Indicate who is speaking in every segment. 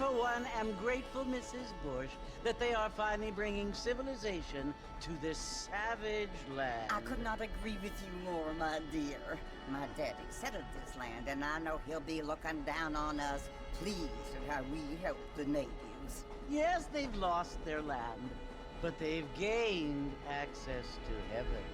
Speaker 1: for one, am grateful, Mrs. Bush, that they are finally bringing civilization to this savage land.
Speaker 2: I could not agree with you more, my dear. My daddy settled this land, and I know he'll be looking down on us, pleased at how we help the natives.
Speaker 1: Yes, they've lost their land, but they've gained access to heaven.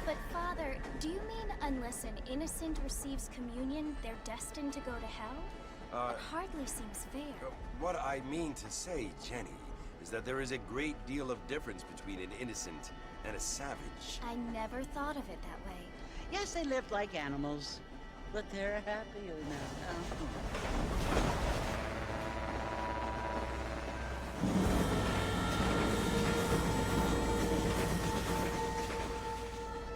Speaker 3: But Father, do you mean unless an innocent receives communion, they're destined to go to hell? It hardly seems fair.
Speaker 4: What I mean to say, Jenny, is that there is a great deal of difference between an innocent and a savage.
Speaker 3: I never thought of it that way.
Speaker 1: Yes, they lived like animals, but they're happier now.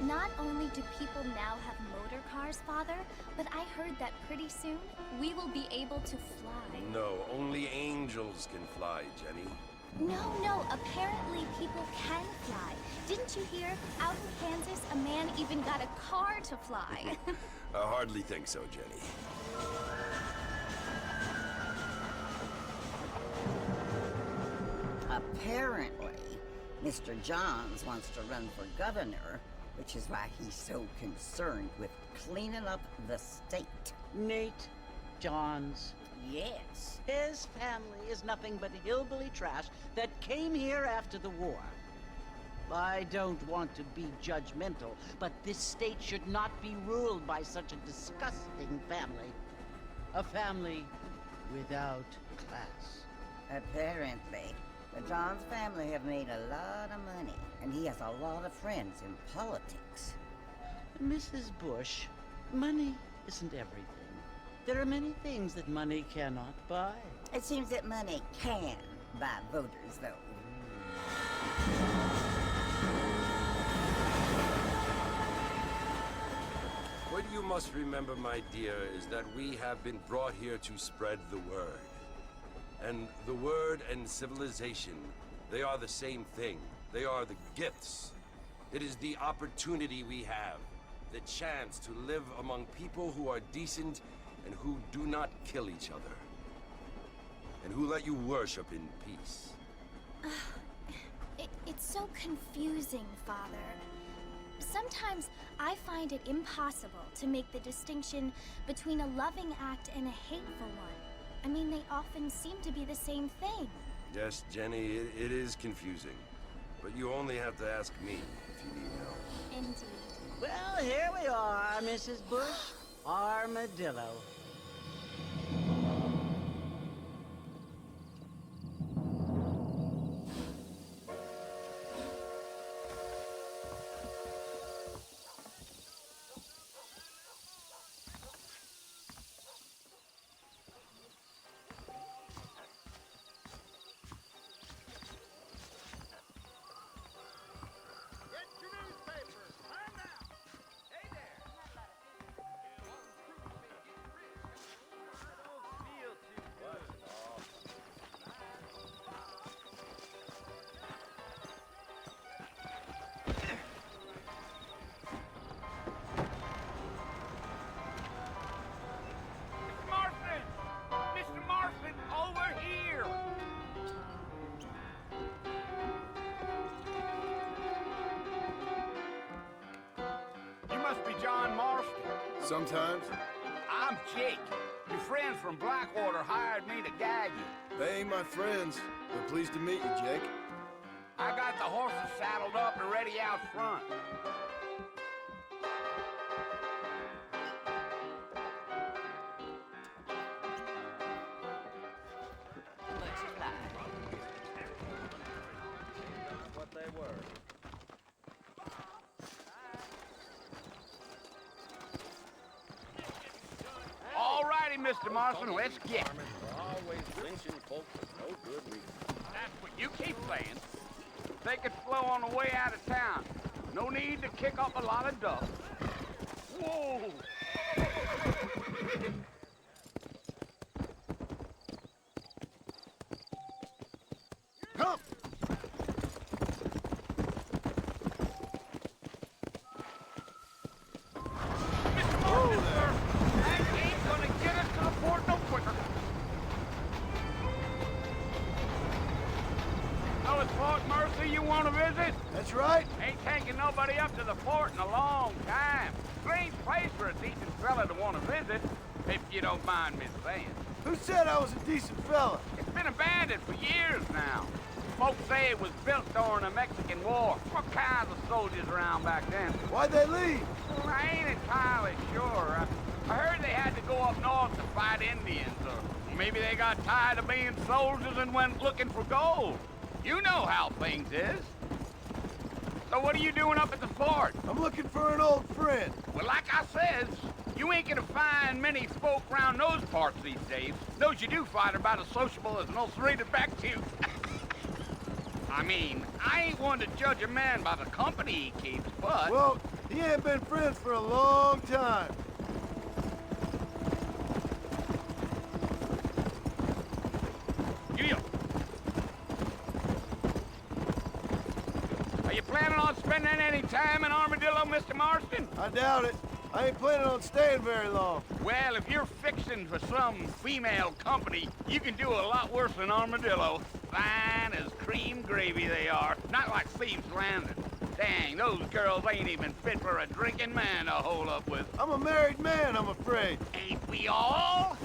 Speaker 3: Not only do people now have motor cars, Father, but I heard that pretty soon we will be able to fly.
Speaker 4: No, only angels can fly, Jenny.
Speaker 3: No, apparently people can fly. Didn't you hear? Out in Kansas, a man even got a car to fly.
Speaker 4: I hardly think so, Jenny.
Speaker 2: Apparently, Mr. Johns wants to run for governor, which is why he's so concerned with cleaning up the state.
Speaker 1: Nate Johns.
Speaker 2: Yes.
Speaker 1: His family is nothing but hillbilly trash that came here after the war. I don't want to be judgmental, but this state should not be ruled by such a disgusting family. A family without class.
Speaker 2: Apparently, the Johns family have made a lot of money, and he has a lot of friends in politics.
Speaker 1: Mrs. Bush, money isn't everything. There are many things that money cannot buy.
Speaker 2: It seems that money can buy voters, though.
Speaker 4: What you must remember, my dear, is that we have been brought here to spread the word. And the word and civilization, they are the same thing. They are the gifts. It is the opportunity we have, the chance to live among people who are decent and who do not kill each other, and who let you worship in peace.
Speaker 3: It's so confusing, Father. Sometimes I find it impossible to make the distinction between a loving act and a hateful one. I mean, they often seem to be the same thing.
Speaker 4: Yes, Jenny, it is confusing. But you only have to ask me if you need help.
Speaker 3: Indeed.
Speaker 1: Well, here we are, Mrs. Bush. Armadillo.
Speaker 5: Sometimes.
Speaker 6: I'm Jake. Your friends from Blackwater hired me to guide you.
Speaker 5: They ain't my friends. We're pleased to meet you, Jake.
Speaker 6: I got the horses saddled up and ready out front.
Speaker 2: Much obliged.
Speaker 7: What they were.
Speaker 6: All righty, Mr. Marston, let's get.
Speaker 7: We're always lynching folks for no good reason.
Speaker 6: That's what you keep saying. Take it slow on the way out of town. No need to kick up a lot of dust. Whoa!
Speaker 5: Come!
Speaker 6: Mr. Marston! the Fort Mercy you want to visit?
Speaker 5: That's right.
Speaker 6: Ain't taking nobody up to the fort in a long time. Strange place for a decent fella to want to visit, if you don't mind me saying.
Speaker 5: Who said I was a decent fella?
Speaker 6: It's been abandoned for years now. Folks say it was built during the Mexican War. What kinds of soldiers around back then?
Speaker 5: Why'd they leave?
Speaker 6: Well, I ain't entirely sure. I heard they had to go up north to fight Indians, or maybe they got tired of being soldiers and went looking for gold. You know how things is. So what are you doing up at the fort?
Speaker 5: I'm looking for an old friend.
Speaker 6: Well, like I says, you ain't gonna find many folk round those parts these days. Those you do find are about as sociable as an ulcerated back tooth. I mean, I ain't one to judge a man by the company he keeps, but...
Speaker 5: Well, he ain't been friends for a long time.
Speaker 6: You. Are you planning on spending any time in Armadillo, Mr. Marston?
Speaker 5: I doubt it. I ain't planning on staying very long.
Speaker 6: Well, if you're fixing for some female company, you can do a lot worse than Armadillo. Fine as cream gravy they are, not like Thieves Landing. Dang, those girls ain't even fit for a drinking man to hole up with.
Speaker 5: I'm a married man, I'm afraid.
Speaker 6: Ain't we all?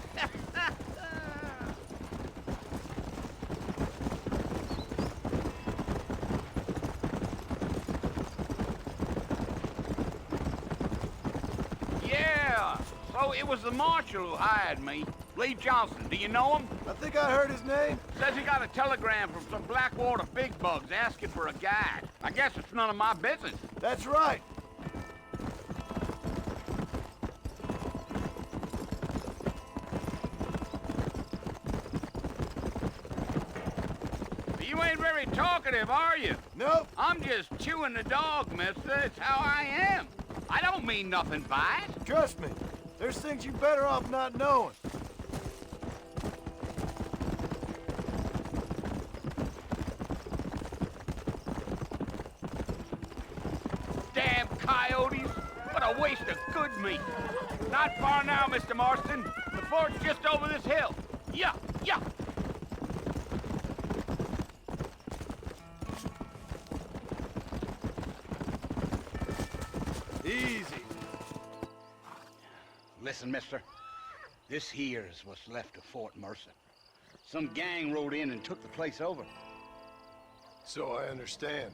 Speaker 6: Yeah, so it was the marshal who hired me. Lee Johnson, do you know him?
Speaker 5: I think I heard his name.
Speaker 6: Says he got a telegram from some Blackwater big bugs asking for a guide. I guess it's none of my business.
Speaker 5: That's right.
Speaker 6: You ain't very talkative, are you?
Speaker 5: Nope.
Speaker 6: I'm just chewing the dog, mister. It's how I am. I don't mean nothing by it.
Speaker 5: Trust me. There's things you better off not knowing.
Speaker 6: Damn coyotes. What a waste of good meat. Not far now, Mr. Marston. The fort's just over this hill. Yeah, yeah.
Speaker 5: Easy.
Speaker 6: Listen, mister. This here's what's left of Fort Mercer. Some gang rode in and took the place over.
Speaker 5: So I understand.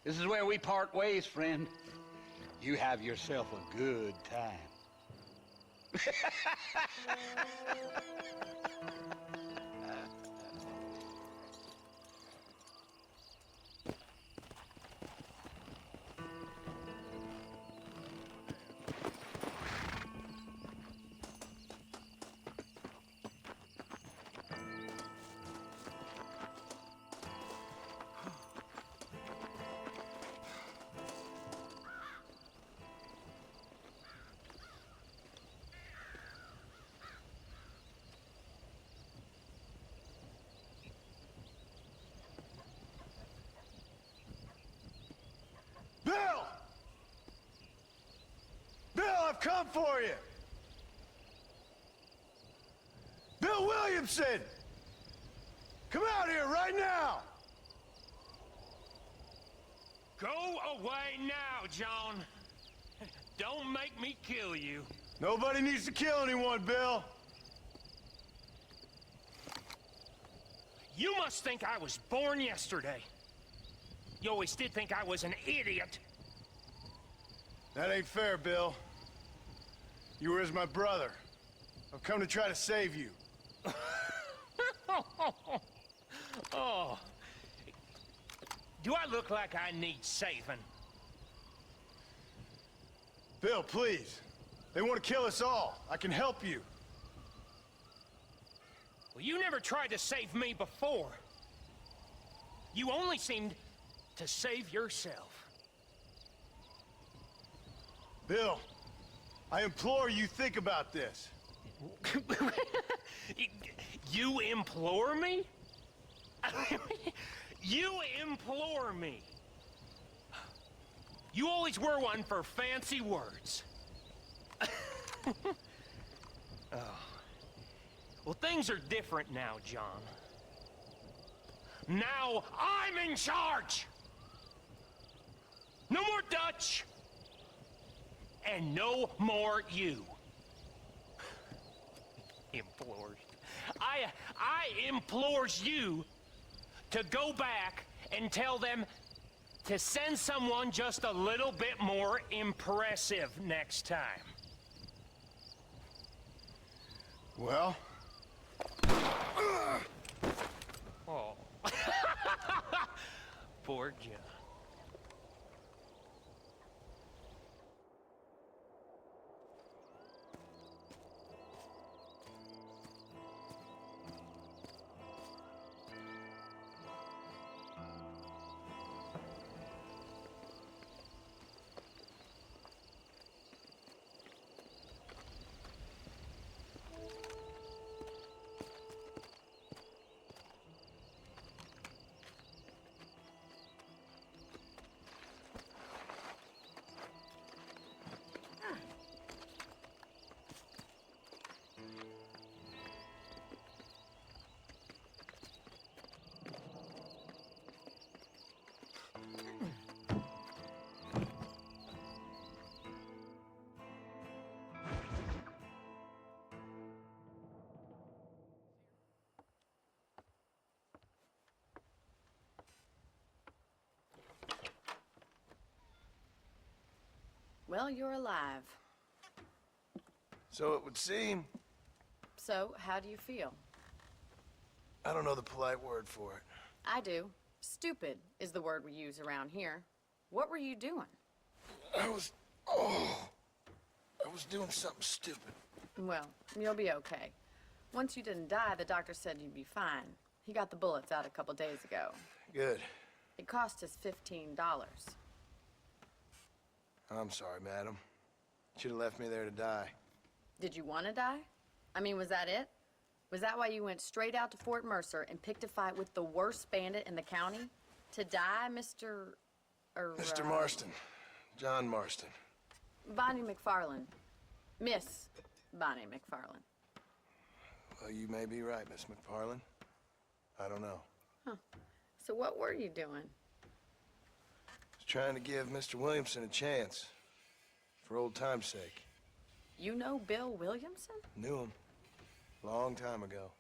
Speaker 6: This is where we part ways, friend. You have yourself a good time.
Speaker 5: Bill! Bill, I've come for you! Bill Williamson! Come out here right now!
Speaker 8: Go away now, John. Don't make me kill you.
Speaker 5: Nobody needs to kill anyone, Bill.
Speaker 8: You must think I was born yesterday. You always did think I was an idiot.
Speaker 5: That ain't fair, Bill. You were as my brother. I've come to try to save you.
Speaker 8: Oh. Do I look like I need saving?
Speaker 5: Bill, please. They want to kill us all. I can help you.
Speaker 8: Well, you never tried to save me before. You only seemed to save yourself.
Speaker 5: Bill, I implore you think about this.
Speaker 8: You implore me? You implore me? You always were one for fancy words. Oh. Well, things are different now, John. Now I'm in charge! No more Dutch! And no more you. Implores. I implores you to go back and tell them to send someone just a little bit more impressive next time.
Speaker 5: Well?
Speaker 8: Oh. Poor John.
Speaker 9: Well, you're alive.
Speaker 5: So it would seem.
Speaker 9: So, how do you feel?
Speaker 5: I don't know the polite word for it.
Speaker 9: I do. Stupid is the word we use around here. What were you doing?
Speaker 5: I was doing something stupid.
Speaker 9: Well, you'll be okay. Once you didn't die, the doctor said you'd be fine. He got the bullets out a couple days ago.
Speaker 5: Good.
Speaker 9: It cost us $15.
Speaker 5: I'm sorry, madam. Should have left me there to die.
Speaker 9: Did you want to die? I mean, was that it? Was that why you went straight out to Fort Mercer and picked a fight with the worst bandit in the county? To die, Mr.
Speaker 5: Mr. Marston. John Marston.
Speaker 9: Bonnie McFarland. Miss Bonnie McFarland.
Speaker 5: Well, you may be right, Miss McFarland. I don't know.
Speaker 9: Huh. So what were you doing?
Speaker 5: Was trying to give Mr. Williamson a chance. For old time's sake.
Speaker 9: You know Bill Williamson?
Speaker 5: Knew him. Long time ago.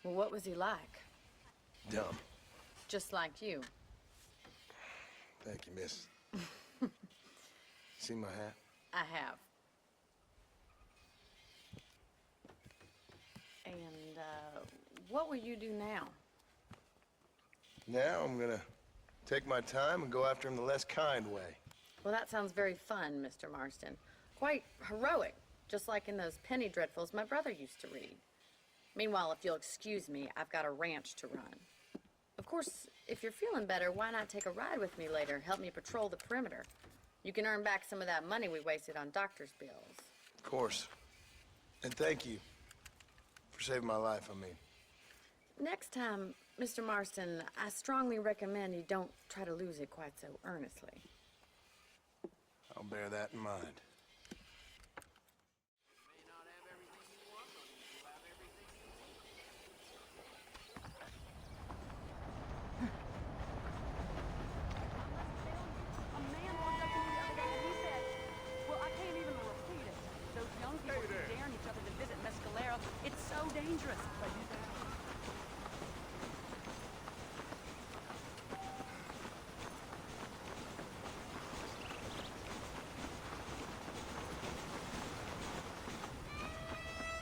Speaker 9: Well, what was he like?
Speaker 5: Dumb.
Speaker 9: Just like you.
Speaker 5: Thank you, miss. See my hat?
Speaker 9: I have. And, what will you do now?
Speaker 5: Now I'm gonna take my time and go after him the less kind way.
Speaker 9: Well, that sounds very fun, Mr. Marston. Quite heroic, just like in those penny dreadfuls my brother used to read. Meanwhile, if you'll excuse me, I've got a ranch to run. Of course, if you're feeling better, why not take a ride with me later? Help me patrol the perimeter. You can earn back some of that money we wasted on doctor's bills.
Speaker 5: Of course. And thank you for saving my life, I mean.
Speaker 9: Next time, Mr. Marston, I strongly recommend you don't try to lose it quite so earnestly.
Speaker 5: I'll bear that in mind.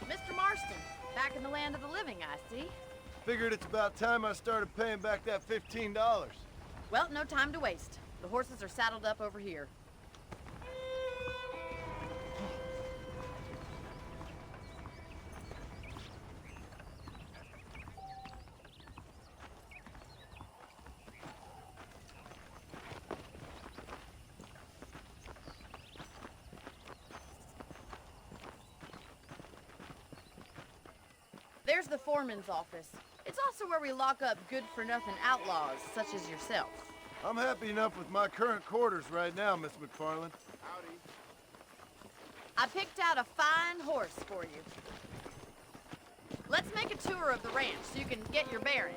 Speaker 9: Mr. Marston, back in the land of the living, I see.
Speaker 5: Figured it's about time I started paying back that $15.
Speaker 9: Well, no time to waste. The horses are saddled up over here. There's the foreman's office. It's also where we lock up good-for-nothing outlaws, such as yourself.
Speaker 5: I'm happy enough with my current quarters right now, Miss McFarland.
Speaker 6: Howdy.
Speaker 9: I picked out a fine horse for you. Let's make a tour of the ranch so you can get your bearings.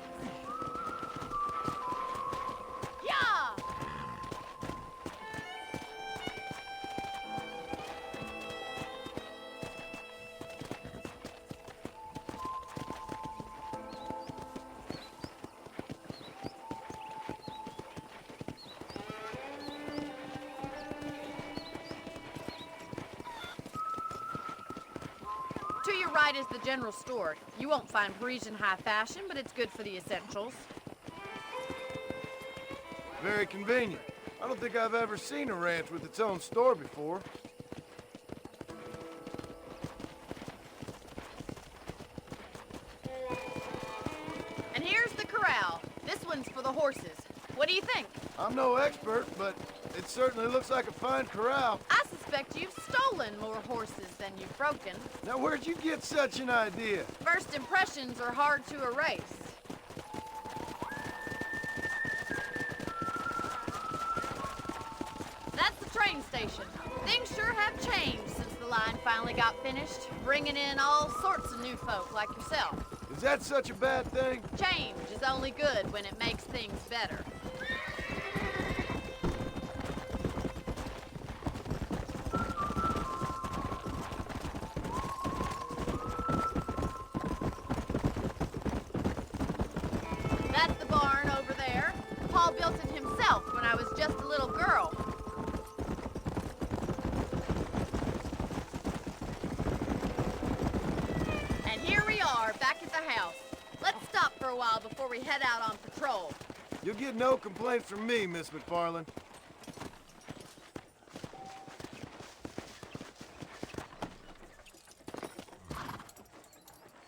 Speaker 9: side is the general store. You won't find Parisian high fashion, but it's good for the essentials.
Speaker 5: Very convenient. I don't think I've ever seen a ranch with its own store before.
Speaker 9: And here's the corral. This one's for the horses. What do you think?
Speaker 5: I'm no expert, but it certainly looks like a fine corral.
Speaker 9: I suspect you've stolen more horses than you've broken.
Speaker 5: Now, where'd you get such an idea?
Speaker 9: First impressions are hard to erase. That's the train station. Things sure have changed since the line finally got finished, bringing in all sorts of new folk like yourself.
Speaker 5: Is that such a bad thing?
Speaker 9: Change is only good when it makes things better. That's the barn over there. Paul built it himself when I was just a little girl. And here we are, back at the house. Let's stop for a while before we head out on patrol.
Speaker 5: You'll get no complaints from me, Miss McFarland.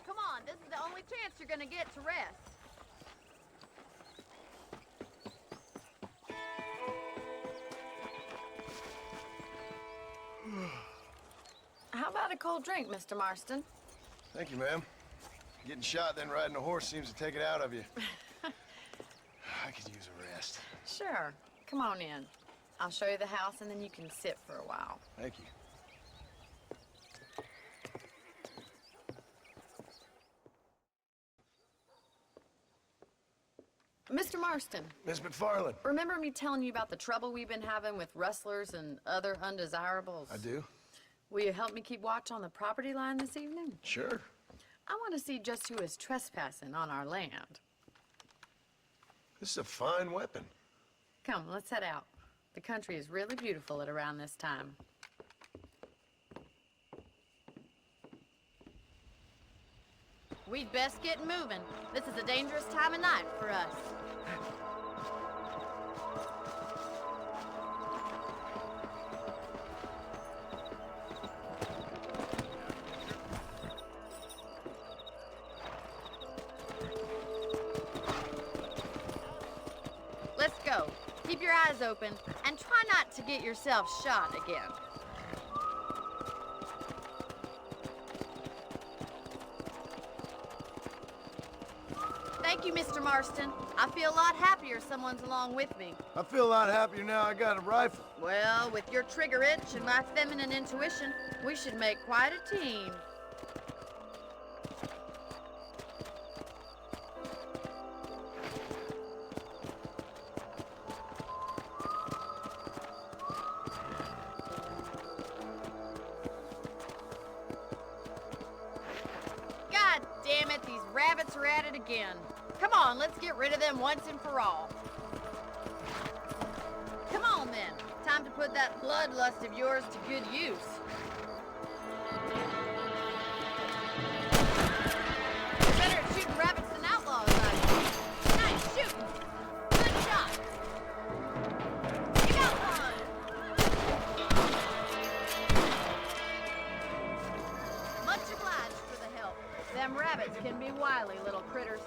Speaker 9: Come on, this is the only chance you're gonna get to rest. How about a cold drink, Mr. Marston?
Speaker 5: Thank you, ma'am. Getting shot, then riding a horse seems to take it out of you. I could use a rest.
Speaker 9: Sure. Come on in. I'll show you the house, and then you can sit for a while.
Speaker 5: Thank you.
Speaker 9: Mr. Marston,
Speaker 5: Miss McFarland.
Speaker 9: remember me telling you about the trouble we've been having with rustlers and other undesirables?
Speaker 5: I do?
Speaker 9: Will you help me keep watch on the property line this evening?
Speaker 5: Sure.
Speaker 9: I want to see just who is trespassing on our land.
Speaker 5: This is a fine weapon.
Speaker 9: Come, let's head out. The country is really beautiful at around this time. We'd best get moving. This is a dangerous time of night for us. Let's go. Keep your eyes open and try not to get yourself shot again. Thank you, Mr. Marston. I feel a lot happier someone's along with me.
Speaker 5: I feel a lot happier now I got a rifle.
Speaker 9: Well, with your trigger itch and my feminine intuition, we should make quite a team. God damn it, these rabbits are at it again. Come on, let's get rid of them once and for all. Come on then, time to put that bloodlust of yours to good use. You're better at shooting rabbits than outlaws, I think. Nice shooting. Good shot. You got one. Much obliged for the help. Them rabbits can be wily little critters.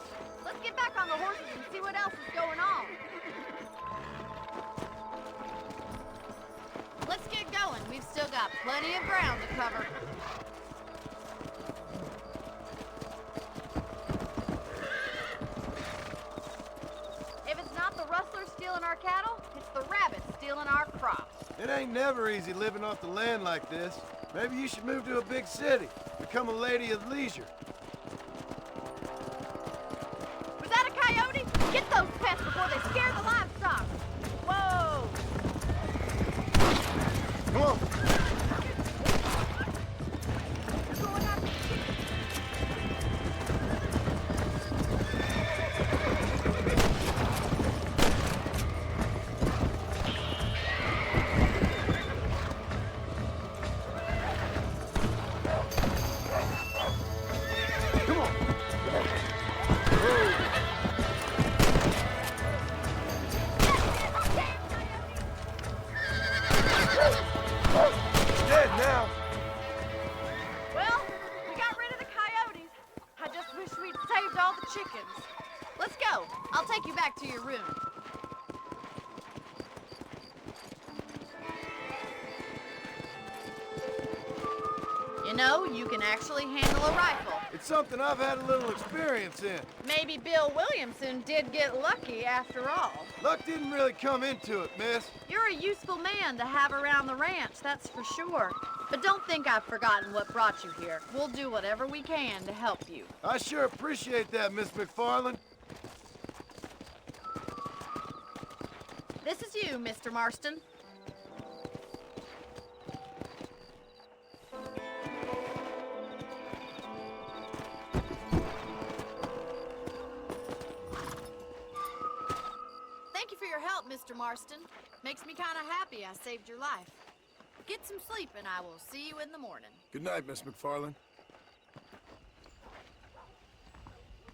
Speaker 9: Let's get back on the horses and see what else is going on. Let's get going. We've still got plenty of ground to cover. If it's not the rustlers stealing our cattle, it's the rabbits stealing our crops.
Speaker 5: It ain't never easy living off the land like this. Maybe you should move to a big city. Become a lady of leisure.
Speaker 9: Was that a coyote? Get those pests before they scare the livestock. Whoa!
Speaker 5: Come on.
Speaker 9: You're going after the chicken. go. I'll take you back to your room. You know, you can actually handle a rifle.
Speaker 5: It's something I've had a little experience in.
Speaker 9: Maybe Bill Williamson did get lucky after all.
Speaker 5: Luck didn't really come into it, miss.
Speaker 9: You're a useful man to have around the ranch, that's for sure. But don't think I've forgotten what brought you here. We'll do whatever we can to help you.
Speaker 5: I sure appreciate that, Miss McFarland.
Speaker 9: This is you, Mr. Marston. Thank you for your help, Mr. Marston. Makes me kind of happy I saved your life. Get some sleep and I will see you in the morning.
Speaker 5: Good night, Miss McFarland.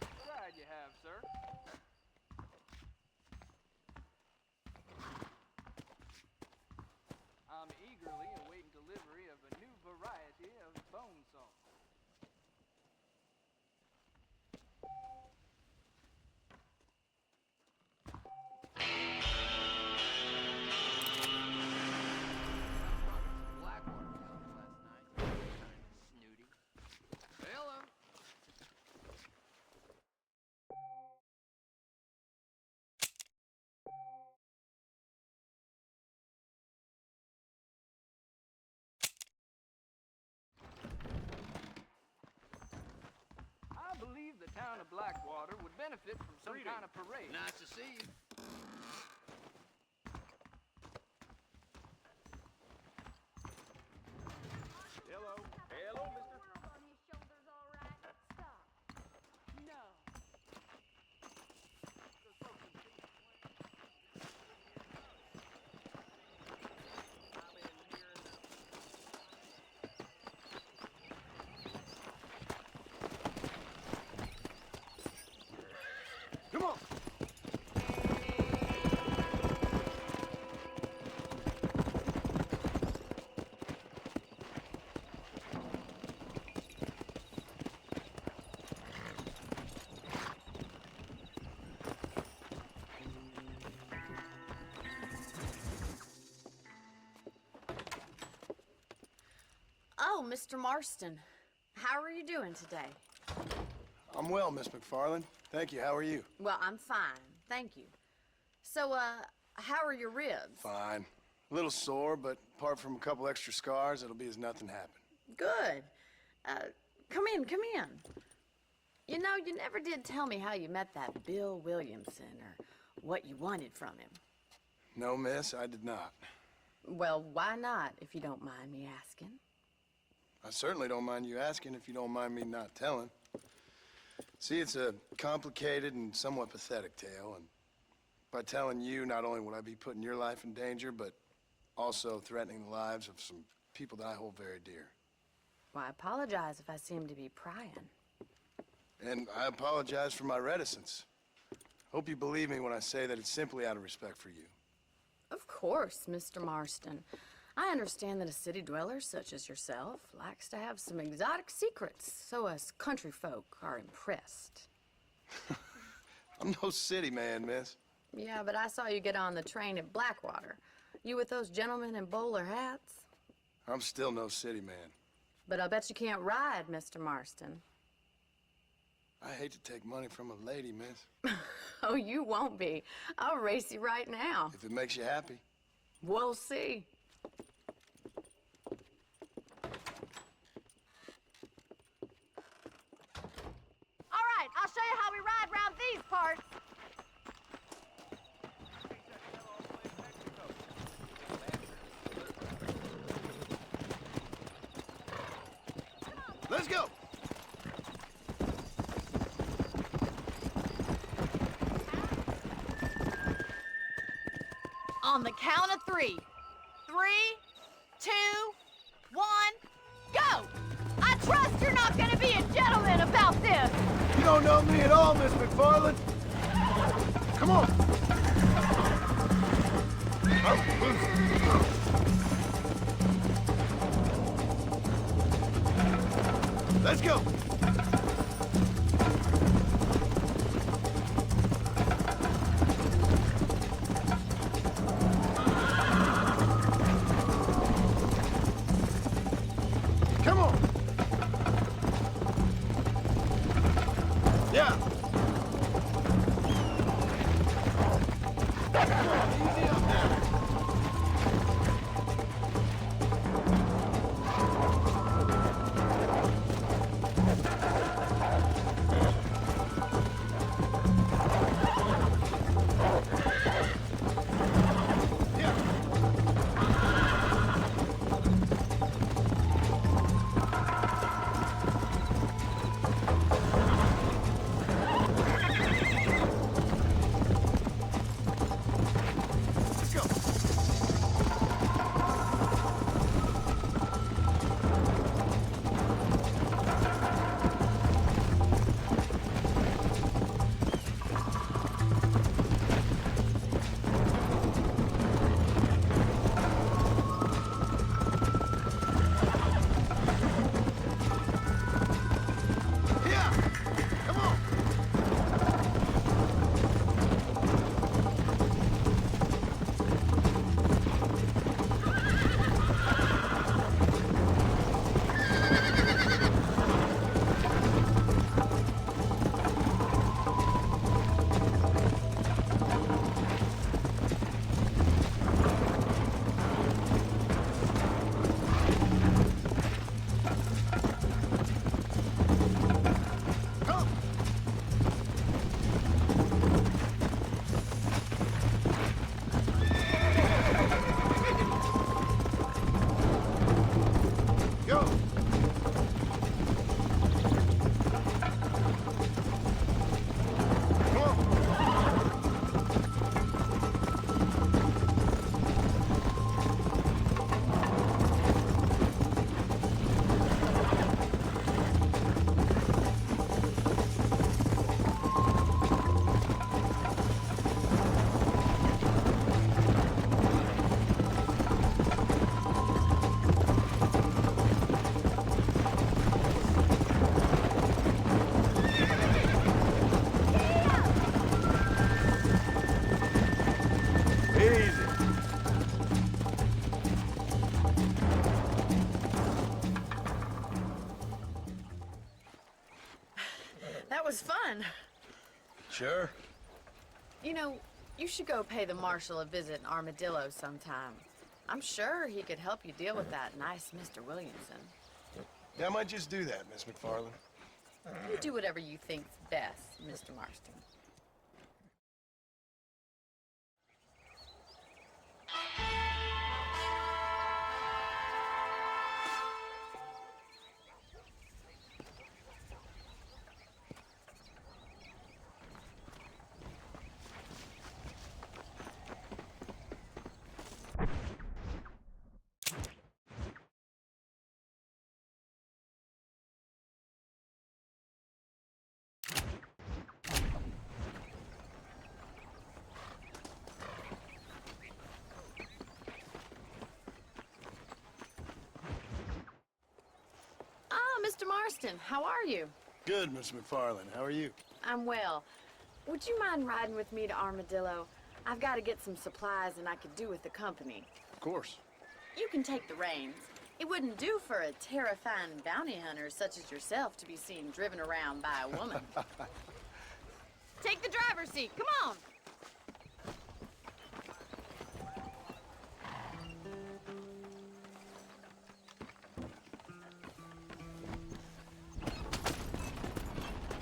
Speaker 6: Ride you have, sir. I'm eagerly awaiting delivery of a new variety of bone saw. Blackwater last night. Kind of snooty. Hello. I believe the town of Blackwater would benefit from some kind of parade. Nice to see you.
Speaker 7: Hello. Hello, mister.
Speaker 5: Come on.
Speaker 9: Oh, Mr. Marston. How are you doing today?
Speaker 5: I'm well, Miss McFarland. Thank you. How are you?
Speaker 9: Well, I'm fine. Thank you. So, how are your ribs?
Speaker 5: Fine. A little sore, but apart from a couple extra scars, it'll be as nothing happened.
Speaker 9: Good. Come in, come in. You know, you never did tell me how you met that Bill Williamson or what you wanted from him.
Speaker 5: No, miss, I did not.
Speaker 9: Well, why not, if you don't mind me asking?
Speaker 5: I certainly don't mind you asking if you don't mind me not telling. See, it's a complicated and somewhat pathetic tale, and by telling you, not only would I be putting your life in danger, but also threatening the lives of some people that I hold very dear.
Speaker 9: Well, I apologize if I seem to be prying.
Speaker 5: And I apologize for my reticence. Hope you believe me when I say that it's simply out of respect for you.
Speaker 9: Of course, Mr. Marston. I understand that a city dweller such as yourself likes to have some exotic secrets, so us country folk are impressed.
Speaker 5: I'm no city man, miss.
Speaker 9: Yeah, but I saw you get on the train at Blackwater. You with those gentlemen in bowler hats?
Speaker 5: I'm still no city man.
Speaker 9: But I bet you can't ride, Mr. Marston.
Speaker 5: I hate to take money from a lady, miss.
Speaker 9: Oh, you won't be. I'll race you right now.
Speaker 5: If it makes you happy.
Speaker 9: We'll see. All right, I'll show you how we ride around these parts.
Speaker 5: Let's go!
Speaker 9: On the count of 3. 3, 2, 1, go! I trust you're not gonna be a gentleman about this!
Speaker 5: You don't know me at all, Miss McFarland. Come on! Let's go! Sure.
Speaker 9: You know, you should go pay the marshal a visit in Armadillo sometime. I'm sure he could help you deal with that nice Mr. Williamson.
Speaker 5: Yeah, I might just do that, Miss McFarland.
Speaker 9: You do whatever you think's best, Mr. Marston. Mr. Marston, how are you?
Speaker 5: Good, Miss McFarland. How are you?
Speaker 9: I'm well. Would you mind riding with me to Armadillo? I've got to get some supplies and I could do with the company.
Speaker 5: Of course.
Speaker 9: You can take the reins. It wouldn't do for a terrifying bounty hunter such as yourself to be seen driven around by a woman. Take the driver's seat. Come on.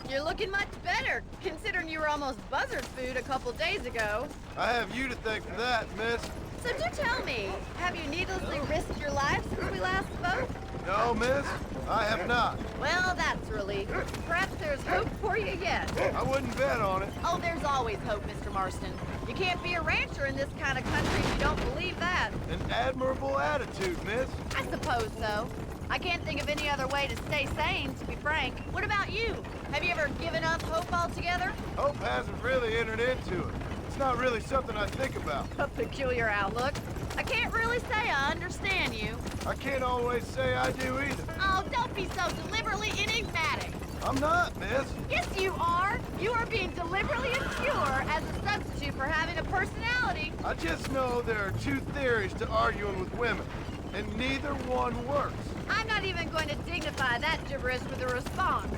Speaker 9: You're looking much better, considering you were almost buzzard food a couple days ago.
Speaker 5: I have you to thank for that, miss.
Speaker 9: So do tell me, have you needlessly risked your life since we last spoke?
Speaker 5: No, miss, I have not.
Speaker 9: Well, that's a relief. Perhaps there's hope for you yet.
Speaker 5: I wouldn't bet on it.
Speaker 9: Oh, there's always hope, Mr. Marston. You can't be a rancher in this kind of country if you don't believe that.
Speaker 5: An admirable attitude, miss.
Speaker 9: I suppose so. I can't think of any other way to stay sane, to be frank. What about you? Have you ever given up hope altogether?
Speaker 5: Hope hasn't really entered into it. It's not really something I think about.
Speaker 9: A peculiar outlook. I can't really say I understand you.
Speaker 5: I can't always say I do either.
Speaker 9: Oh, don't be so deliberately enigmatic.
Speaker 5: I'm not, miss.
Speaker 9: Yes, you are. You are being deliberately obscure as a substitute for having a personality.
Speaker 5: I just know there are two theories to arguing with women, and neither one works.
Speaker 9: I'm not even going to dignify that gibberish with a response.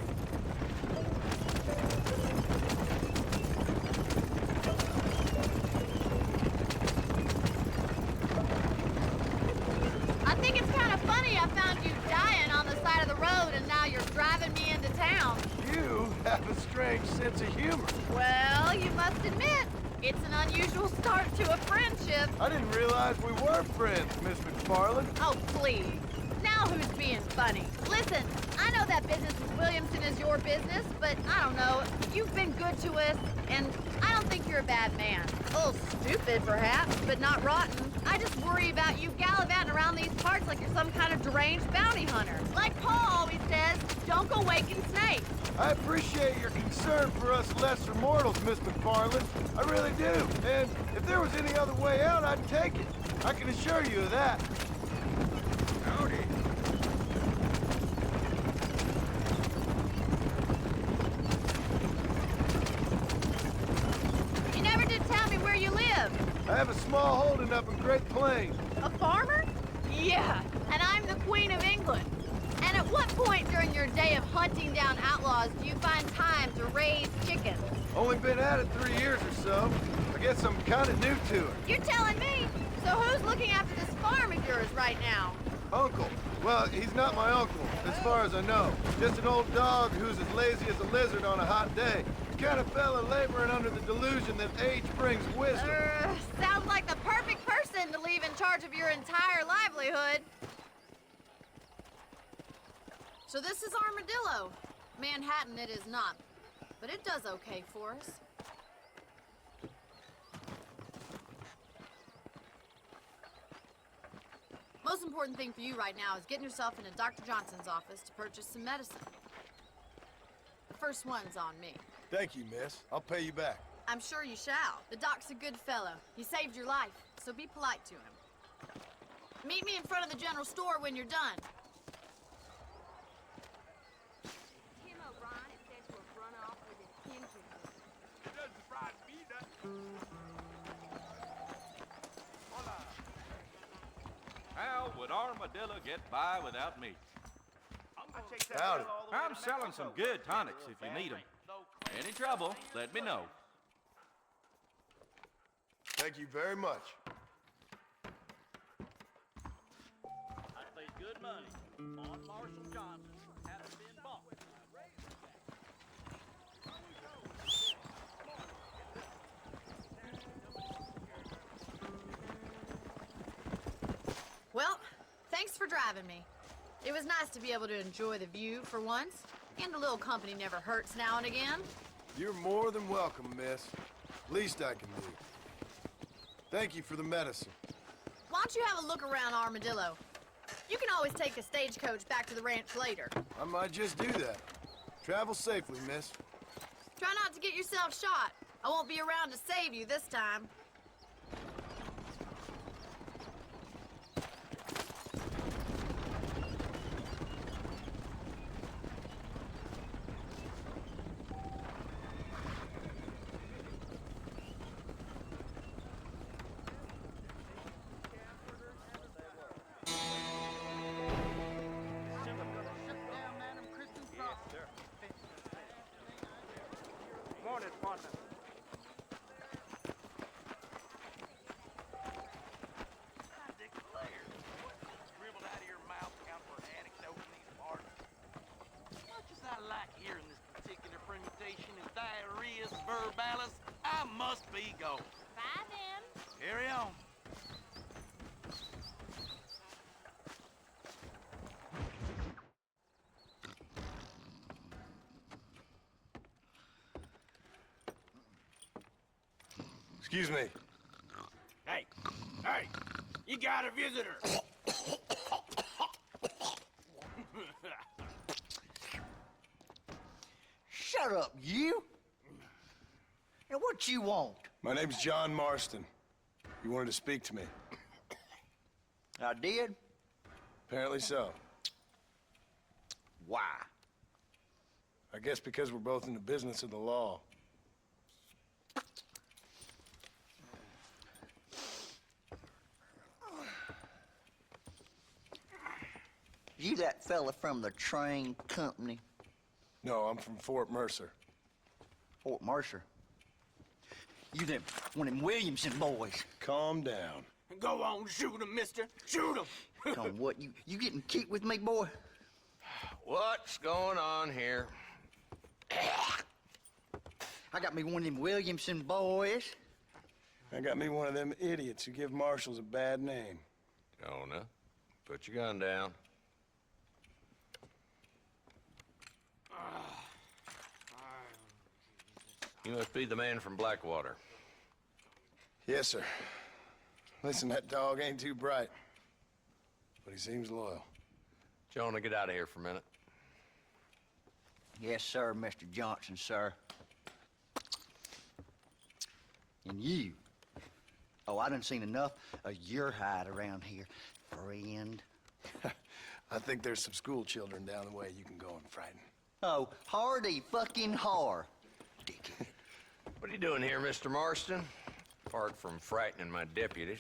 Speaker 9: I think it's kind of funny I found you dying on the side of the road and now you're driving me into town.
Speaker 5: You have a strange sense of humor.
Speaker 9: Well, you must admit, it's an unusual start to a friendship.
Speaker 5: I didn't realize we were friends, Miss McFarland.
Speaker 9: Oh, please. Now who's being funny? Listen, I know that business with Williamson is your business, but I don't know. You've been good to us, and I don't think you're a bad man. A little stupid, perhaps, but not rotten. I just worry about you gallivanting around these parts like you're some kind of deranged bounty hunter. Like Paul always says, don't go waking snakes.
Speaker 5: I appreciate your concern for us lesser mortals, Miss McFarland. I really do. And if there was any other way out, I'd take it. I can assure you of that.
Speaker 6: Howdy.
Speaker 9: You never did tell me where you live.
Speaker 5: I have a small holding up in Great Plains.
Speaker 9: A farmer? Yeah, and I'm the Queen of England. And at what point during your day of hunting down outlaws do you find time to raise chickens?
Speaker 5: Only been at it 3 years or so. I guess I'm kind of new to it.
Speaker 9: You're telling me? So who's looking after this farm of yours right now?
Speaker 5: Uncle. Well, he's not my uncle, as far as I know. Just an old dog who's as lazy as a lizard on a hot day. The kind of fella laboring under the delusion that age brings wisdom.
Speaker 9: Sounds like the perfect person to leave in charge of your entire livelihood. So this is Armadillo. Manhattan it is not, but it does okay for us. Most important thing for you right now is getting yourself into Dr. Johnson's office to purchase some medicine. The first one's on me.
Speaker 5: Thank you, miss. I'll pay you back.
Speaker 9: I'm sure you shall. The doc's a good fellow. He saved your life, so be polite to him. Meet me in front of the general store when you're done.
Speaker 10: Tim O'Brien is said to have run off with his engine.
Speaker 6: It doesn't surprise me, does it? Hola.
Speaker 7: How would Armadillo get by without me?
Speaker 6: I chase that
Speaker 5: Howdy.
Speaker 6: fella all the way
Speaker 7: I'm
Speaker 6: to
Speaker 7: selling some
Speaker 6: Mexico.
Speaker 7: good tonics if you need them.
Speaker 6: So
Speaker 7: Any trouble, let me know.
Speaker 5: Thank you very much.
Speaker 7: I paid good money on Marshall Johnson, having been bought.
Speaker 9: Well, thanks for driving me. It was nice to be able to enjoy the view for once, and a little company never hurts now and again.
Speaker 5: You're more than welcome, miss. Least I can do. Thank you for the medicine.
Speaker 9: Why don't you have a look around Armadillo? You can always take a stagecoach back to the ranch later.
Speaker 5: I might just do that. Travel safely, miss.
Speaker 9: Try not to get yourself shot. I won't be around to save you this time.
Speaker 6: Morning, partner. I declare, what dribbled out of your mouth count for anecdote in these parts? As much as I like hearing this particular permutation of diarrhea's verbalis, I must be going.
Speaker 10: Bye then.
Speaker 6: Carry on.
Speaker 5: Excuse me.
Speaker 6: Hey, hey, you got a visitor.
Speaker 11: Shut up, you! Now, what you want?
Speaker 5: My name's John Marston. You wanted to speak to me.
Speaker 11: I did?
Speaker 5: Apparently so.
Speaker 11: Why?
Speaker 5: I guess because we're both in the business of the law.
Speaker 11: You that fella from the train company?
Speaker 5: No, I'm from Fort Mercer.
Speaker 11: Fort Mercer? You them, one of them Williamson boys.
Speaker 5: Calm down.
Speaker 6: Go on, shoot him, mister. Shoot him.
Speaker 11: Come on, what, you getting kicked with me, boy?
Speaker 6: What's going on here?
Speaker 11: I got me one of them Williamson boys.
Speaker 5: I got me one of them idiots who give marshals a bad name.
Speaker 12: Jonah, put your gun down. You must be the man from Blackwater.
Speaker 5: Yes, sir. Listen, that dog ain't too bright, but he seems loyal.
Speaker 12: Jonah, get out of here for a minute.
Speaker 11: Yes, sir, Mr. Johnson, sir. And you. Oh, I done seen enough of your hide around here, friend.
Speaker 5: I think there's some school children down the way you can go and frighten.
Speaker 11: Oh, hardy fucking har. Dickhead.
Speaker 12: What are you doing here, Mr. Marston? Apart from frightening my deputies.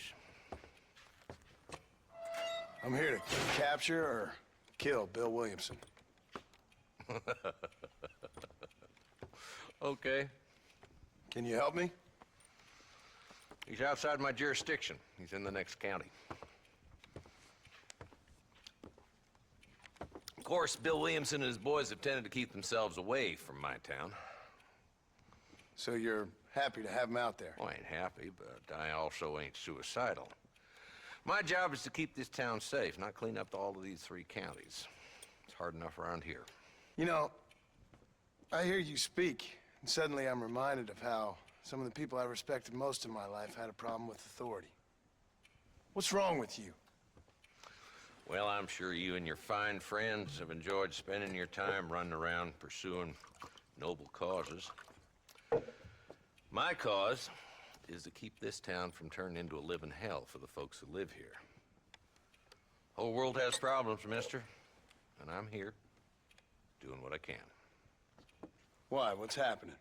Speaker 5: I'm here to capture or kill Bill Williamson.
Speaker 12: Okay.
Speaker 5: Can you help me?
Speaker 12: He's outside my jurisdiction. He's in the next county. Of course, Bill Williamson and his boys have tended to keep themselves away from my town.
Speaker 5: So you're happy to have him out there?
Speaker 12: Well, I ain't happy, but I also ain't suicidal. My job is to keep this town safe, not clean up all of these 3 counties. It's hard enough around here.
Speaker 5: You know, I hear you speak, and suddenly I'm reminded of how some of the people I respected most in my life had a problem with authority. What's wrong with you?
Speaker 12: Well, I'm sure you and your fine friends have enjoyed spending your time running around pursuing noble causes. My cause is to keep this town from turning into a living hell for the folks who live here. Whole world has problems, mister, and I'm here doing what I can.
Speaker 5: Why? What's happening?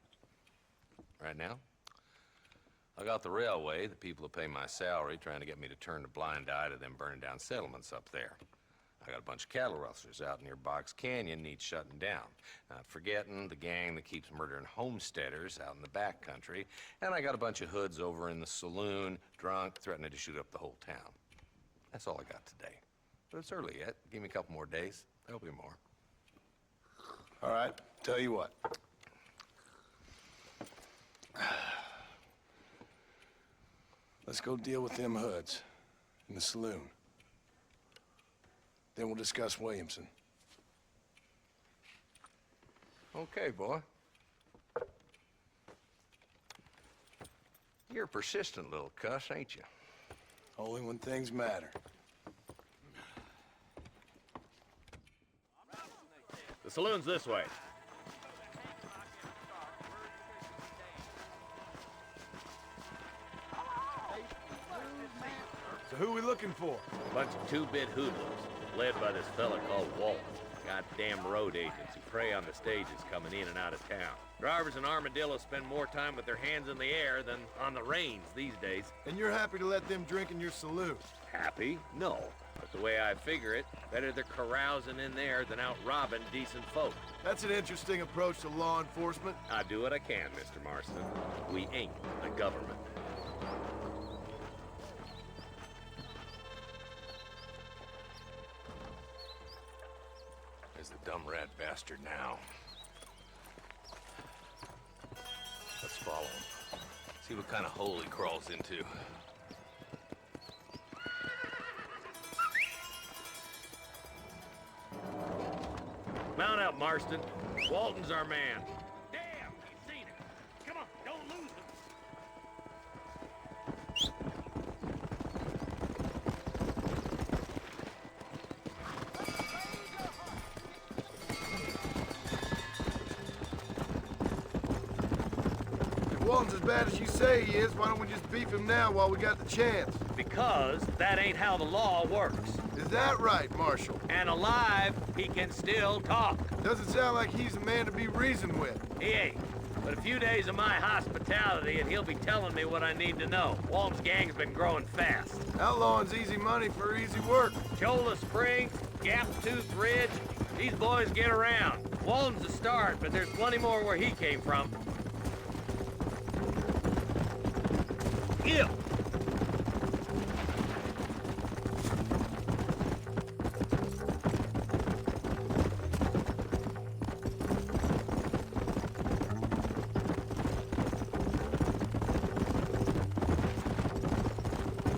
Speaker 12: Right now, I got the railway, the people who pay my salary, trying to get me to turn a blind eye to them burning down settlements up there. I got a bunch of cattle rustlers out near Box Canyon need shutting down. Not forgetting the gang that keeps murdering homesteaders out in the back country. And I got a bunch of hoods over in the saloon, drunk, threatening to shoot up the whole town. That's all I got today. But it's early yet. Give me a couple more days. There'll be more.
Speaker 5: All right, tell you what. Let's go deal with them hoods in the saloon. Then we'll discuss Williamson.
Speaker 12: Okay, boy. You're a persistent little cuss, ain't you?
Speaker 5: Only when things matter.
Speaker 7: The saloon's this way.
Speaker 5: So who are we looking for?
Speaker 7: A bunch of two-bit hoodlums, led by this fella called Walt. Goddamn road agents who prey on the stages coming in and out of town. Drivers in Armadillo spend more time with their hands in the air than on the reins these days.
Speaker 5: And you're happy to let them drink in your saloon?
Speaker 7: Happy? No. But the way I figure it, better they're carousing in there than out robbing decent folk.
Speaker 5: That's an interesting approach to law enforcement.
Speaker 7: I do what I can, Mr. Marston. We ain't the government.
Speaker 12: There's the dumb rat bastard now. Let's follow him. See what kind of hole he crawls into.
Speaker 7: Mount out, Marston. Walton's our man. Damn, he's seen it. Come on, don't lose him.
Speaker 5: If Walton's as bad as you say he is, why don't we just beef him now while we got the chance?
Speaker 7: Because that ain't how the law works.
Speaker 5: Is that right, Marshal?
Speaker 7: And alive, he can still talk.
Speaker 5: Doesn't sound like he's a man to be reasoned with.
Speaker 7: He ain't. But a few days of my hospitality and he'll be telling me what I need to know. Walton's gang's been growing fast.
Speaker 5: Outlawing's easy money for easy work.
Speaker 7: Cholla Springs, Gap Tooth Ridge, these boys get around. Walton's a start, but there's plenty more where he came from. Ew!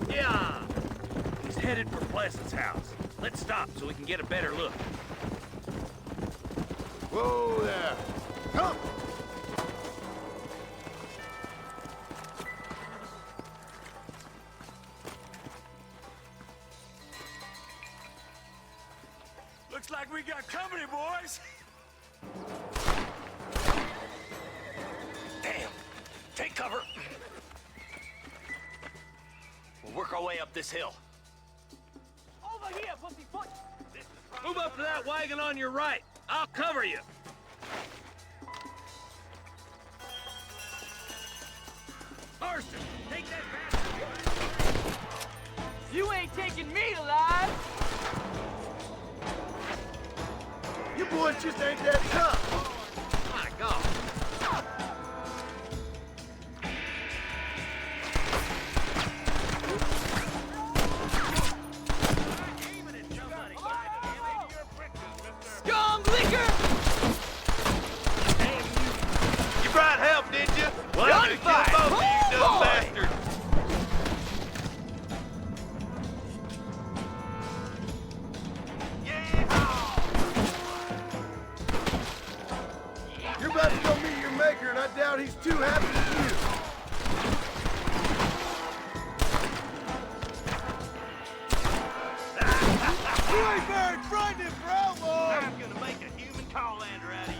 Speaker 7: Yeah! He's headed for Pleasant's house. Let's stop so we can get a better look.
Speaker 5: Whoa there. Come!
Speaker 4: Looks like we got company, boys.
Speaker 7: Damn! Take cover! We'll work our way up this hill.
Speaker 8: Over here, pussyfoot!
Speaker 7: Move up to that wagon on your right. I'll cover you. Marston, take that bastard.
Speaker 1: You ain't taking me alive!
Speaker 5: You boys just ain't that tough.
Speaker 7: My God.
Speaker 1: Scum liquor!
Speaker 7: You brought help, did you? Well, I'm gonna kill both of you, dumb bastards.
Speaker 5: You're about to go meet your maker, and I doubt he's too happy with you. You ain't very frightening for outlaws!
Speaker 7: I'm gonna make a human call-lander out of you.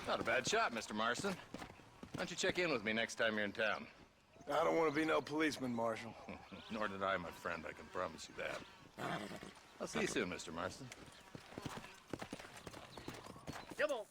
Speaker 12: Not a bad shot, Mr. Marston. Why don't you check in with me next time you're in town?
Speaker 5: I don't want to be no policeman, Marshal.
Speaker 12: Nor did I, my friend. I can promise you that. I'll see you soon, Mr. Marston.
Speaker 8: Come on.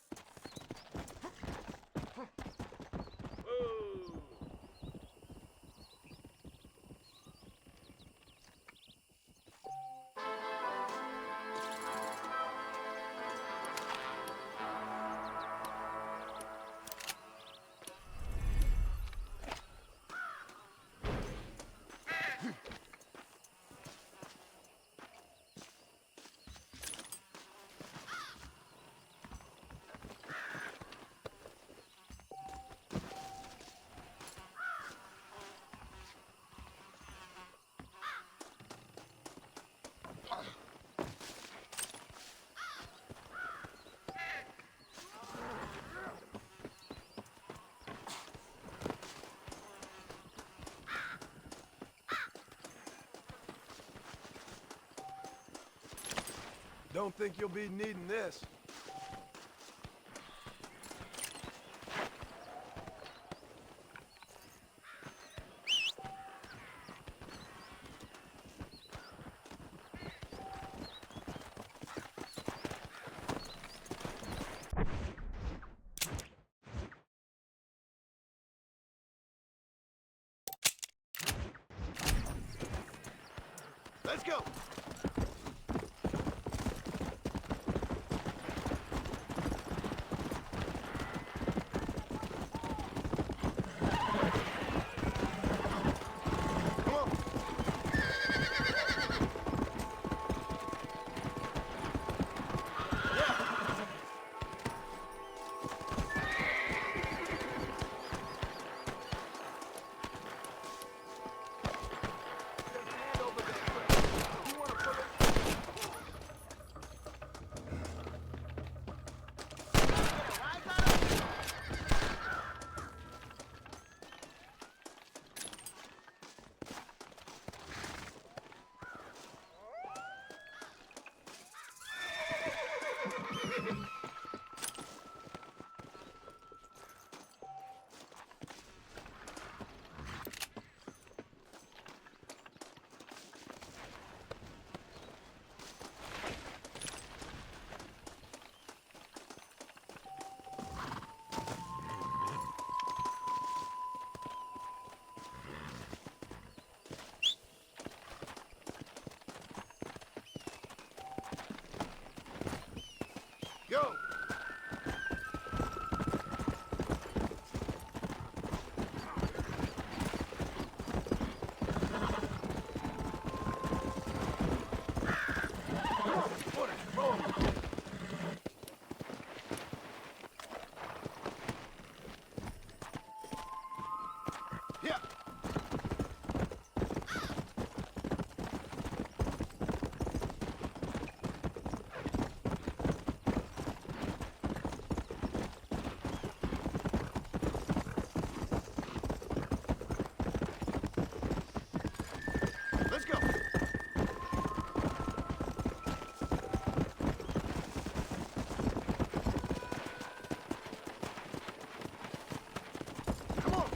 Speaker 5: Don't think you'll be needing this. Let's go! Go! Yeah. Let's go. Come on.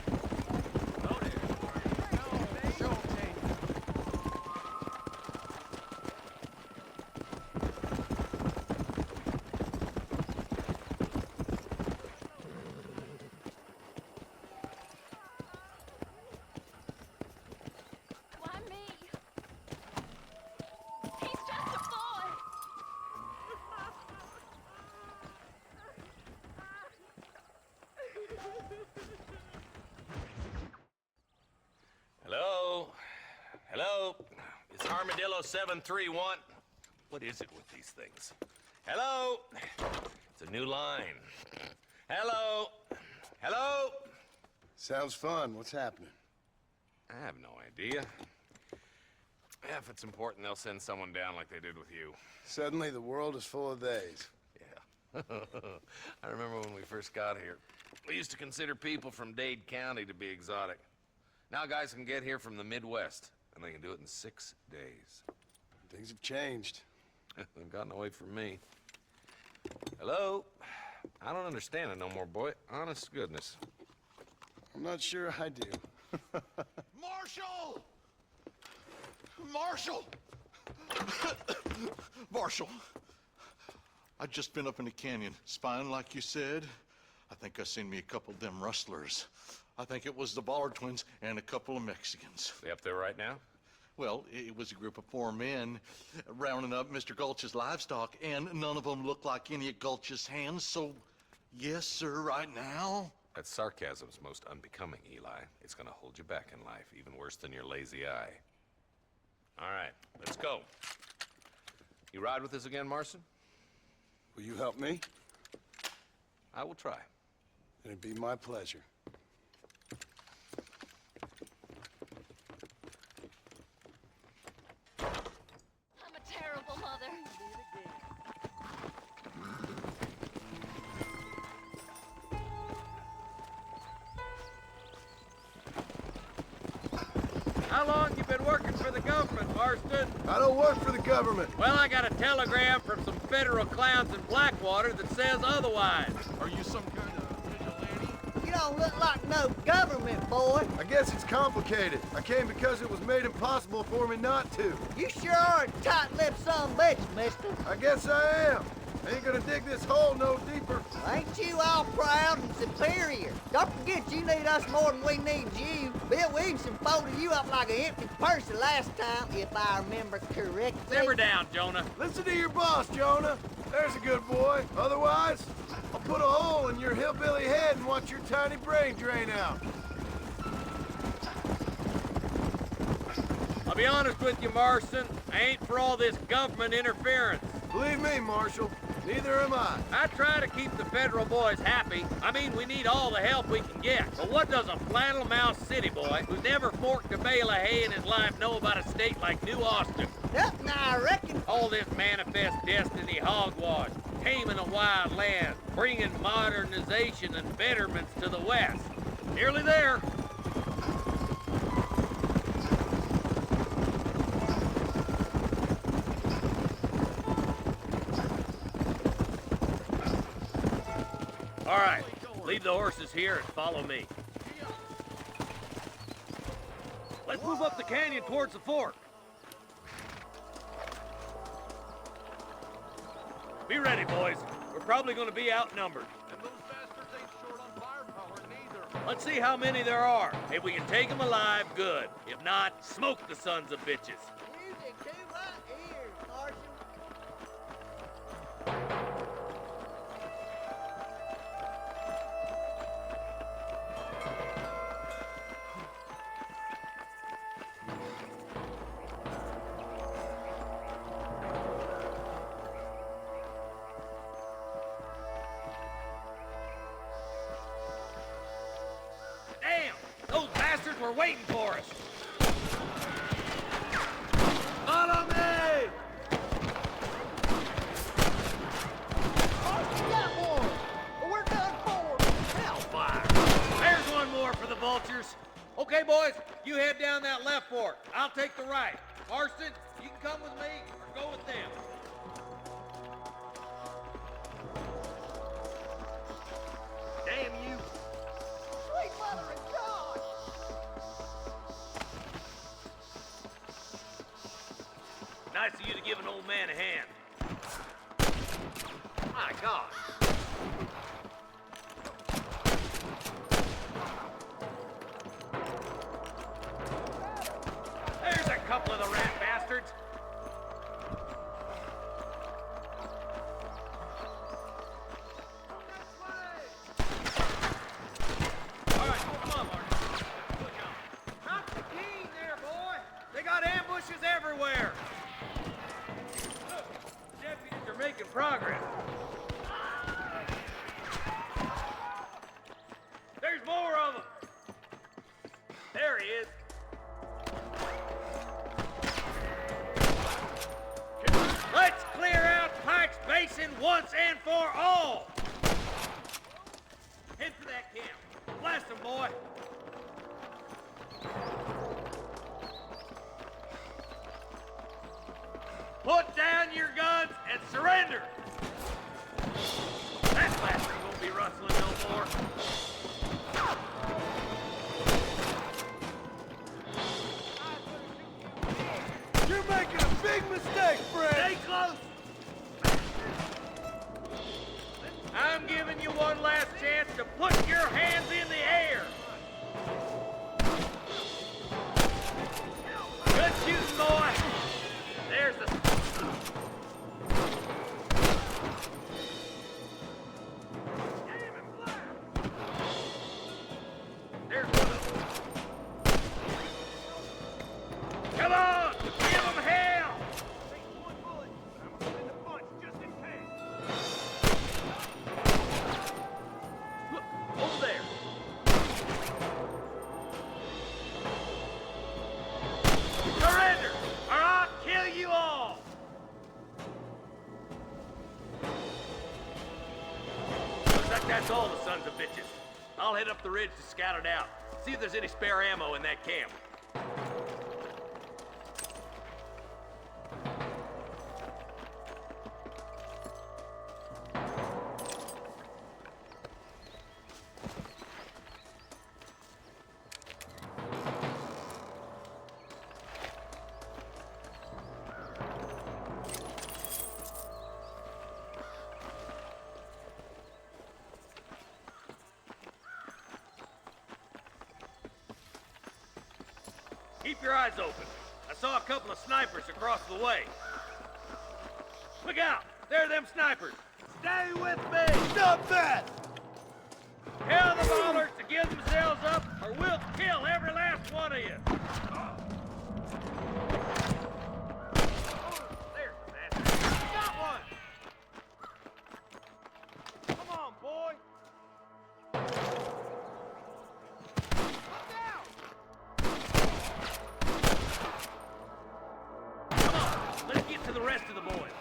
Speaker 10: Why me? He's just a boy.
Speaker 12: Hello? Hello? It's Armadillo 731. What is it with these things? Hello? It's a new line. Hello? Hello?
Speaker 5: Sounds fun. What's happening?
Speaker 12: I have no idea. If it's important, they'll send someone down like they did with you.
Speaker 5: Suddenly, the world is full of theys.
Speaker 12: Yeah. I remember when we first got here. We used to consider people from Dade County to be exotic. Now guys can get here from the Midwest, and they can do it in 6 days.
Speaker 5: Things have changed.
Speaker 12: They've gotten away from me. Hello? I don't understand it no more, boy. Honest to goodness.
Speaker 5: I'm not sure I do.
Speaker 13: Marshal! Marshal! Marshal! I just been up in the canyon, spying like you said. I think I seen me a couple of them rustlers. I think it was the Ballard twins and a couple of Mexicans.
Speaker 12: They up there right now?
Speaker 13: Well, it was a group of 4 men rounding up Mr. Gulch's livestock, and none of them looked like any of Gulch's hands, so yes, sir, right now.
Speaker 12: That sarcasm's most unbecoming, Eli. It's gonna hold you back in life, even worse than your lazy eye. All right, let's go. You ride with us again, Marson?
Speaker 5: Will you help me?
Speaker 12: I will try.
Speaker 5: It'd be my pleasure.
Speaker 10: I'm a terrible mother.
Speaker 7: How long you been working for the government, Marston?
Speaker 5: I don't work for the government.
Speaker 7: Well, I got a telegram from some federal clowns in Blackwater that says otherwise.
Speaker 13: Are you some kind of vigilante?
Speaker 2: You don't look like no government, boy.
Speaker 5: I guess it's complicated. I came because it was made impossible for me not to.
Speaker 2: You sure are a tight-lipped son of a bitch, mister.
Speaker 5: I guess I am. I ain't gonna dig this hole no deeper.
Speaker 2: Ain't you all proud and superior? Don't forget you need us more than we need you. Bill Williamson folded you up like an empty purse the last time, if I remember correctly.
Speaker 7: Simmer down, Jonah.
Speaker 5: Listen to your boss, Jonah. There's a good boy. Otherwise, I'll put a hole in your hillbilly head and watch your tiny brain drain out.
Speaker 7: I'll be honest with you, Marston. I ain't for all this government interference.
Speaker 5: Believe me, Marshal, neither am I.
Speaker 7: I try to keep the federal boys happy. I mean, we need all the help we can get. But what does a flannel-mouthed city boy who's never forked a bale of hay in his life know about a state like New Austin?
Speaker 2: Nothing, I reckon.
Speaker 7: All this manifest destiny hogwash, taming a wild land, bringing modernization and betterments to the West. Nearly there. All right, leave the horses here and follow me. Let's move up the canyon towards the fort. Be ready, boys. We're probably going to be outnumbered.
Speaker 13: And those bastards ain't short on firepower neither.
Speaker 7: Let's see how many there are. If we can take them alive, good. If not, smoke the sons of bitches.
Speaker 2: Music to my ears, Marshal.
Speaker 7: Damn! Those bastards were waiting for us. Follow me!
Speaker 2: Oh, got one. We're done for.
Speaker 7: Hellfire! There's one more for the vultures. Okay, boys, you head down that left fork. I'll take the right. Marston, you can come with me or go with them. Damn you!
Speaker 2: Sweet mother of God.
Speaker 7: Nice of you to give an old man a hand. My God. There's a couple of the rat bastards. All right, come on, Martin. Look out. Not the king there, boy. They got ambushes everywhere. Abandon your guns and surrender! That bastard won't be rustling no more.
Speaker 14: You're making a big mistake, Fred!
Speaker 7: Stay close! I'm giving you one last chance to put your hands in the air! Good shooting, boy! There's the... There's one of them. Come on! Give them hell! Look, over there. Surrender, or I'll kill you all! Looks like that's all the sons of bitches. I'll head up the ridge to scout it out. See if there's any spare ammo in that camp. Keep your eyes open. I saw a couple of snipers across the way. Look out! There are them snipers! Stay with me!
Speaker 14: Stop that!
Speaker 7: Tell the ballers to give themselves up, or we'll kill every last one of you! There's the bastard. Got one! Come on, boy! Let's get to the rest of the boys.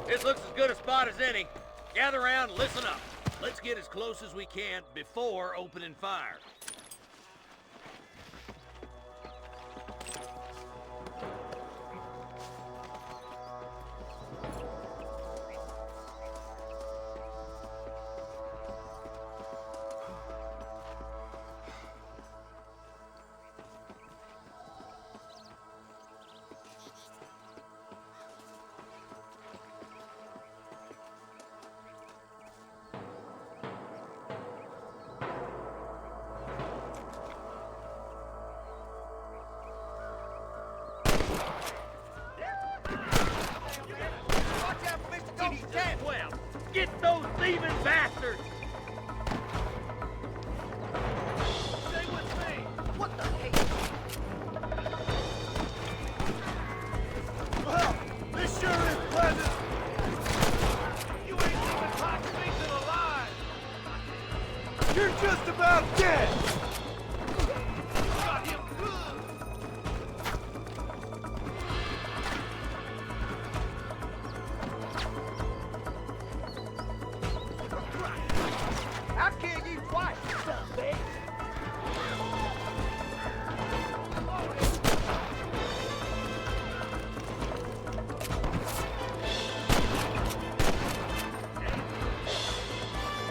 Speaker 7: This looks as good a spot as any. Gather around and listen up. Let's get as close as we can before opening fire. Well, get those thieving bastards! Stay with me! What the heck?
Speaker 14: Well, this sure is pleasant! You ain't even caught Nathan alive! You're just about dead! Got him good!
Speaker 2: I'll kill you twice, you son of a bitch.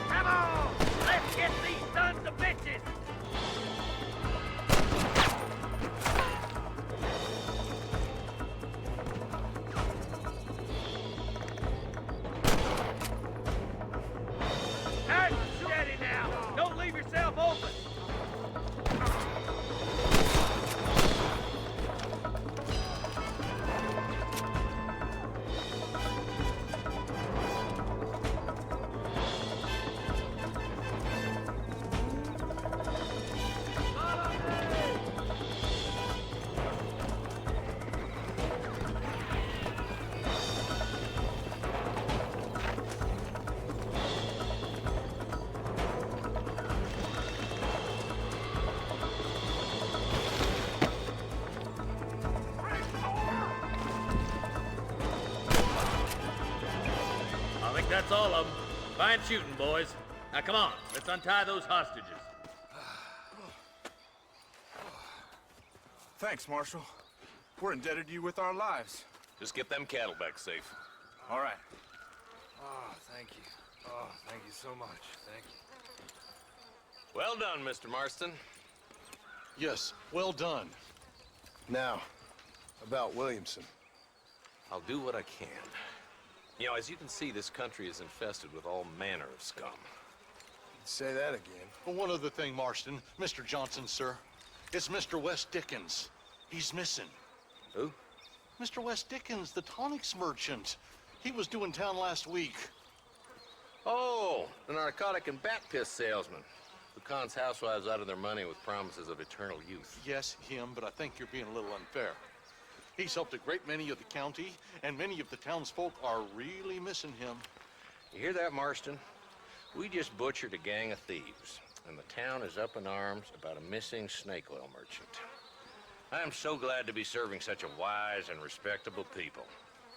Speaker 7: Come on! Let's get these sons of bitches! Hey, steady now! Don't leave yourself open! That's all of them. Fine shooting, boys. Now come on, let's untie those hostages.
Speaker 14: Thanks, Marshal. We're indebted to you with our lives.
Speaker 12: Just get them cattle back safe.
Speaker 14: All right.
Speaker 4: Oh, thank you. Oh, thank you so much. Thank you.
Speaker 12: Well done, Mr. Marston.
Speaker 13: Yes, well done.
Speaker 5: Now, about Williamson.
Speaker 12: I'll do what I can. You know, as you can see, this country is infested with all manner of scum.
Speaker 5: Say that again.
Speaker 13: Well, one other thing, Marston. Mr. Johnson, sir. It's Mr. West Dickens. He's missing.
Speaker 12: Who?
Speaker 13: Mr. West Dickens, the tonics merchant. He was due in town last week.
Speaker 12: Oh, the narcotic and bat piss salesman. Who cons housewives out of their money with promises of eternal youth.
Speaker 13: Yes, him, but I think you're being a little unfair. He's helped a great many of the county, and many of the townsfolk are really missing him.
Speaker 12: You hear that, Marston? We just butchered a gang of thieves, and the town is up in arms about a missing snake oil merchant. I am so glad to be serving such a wise and respectable people.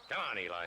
Speaker 12: Come on, Eli.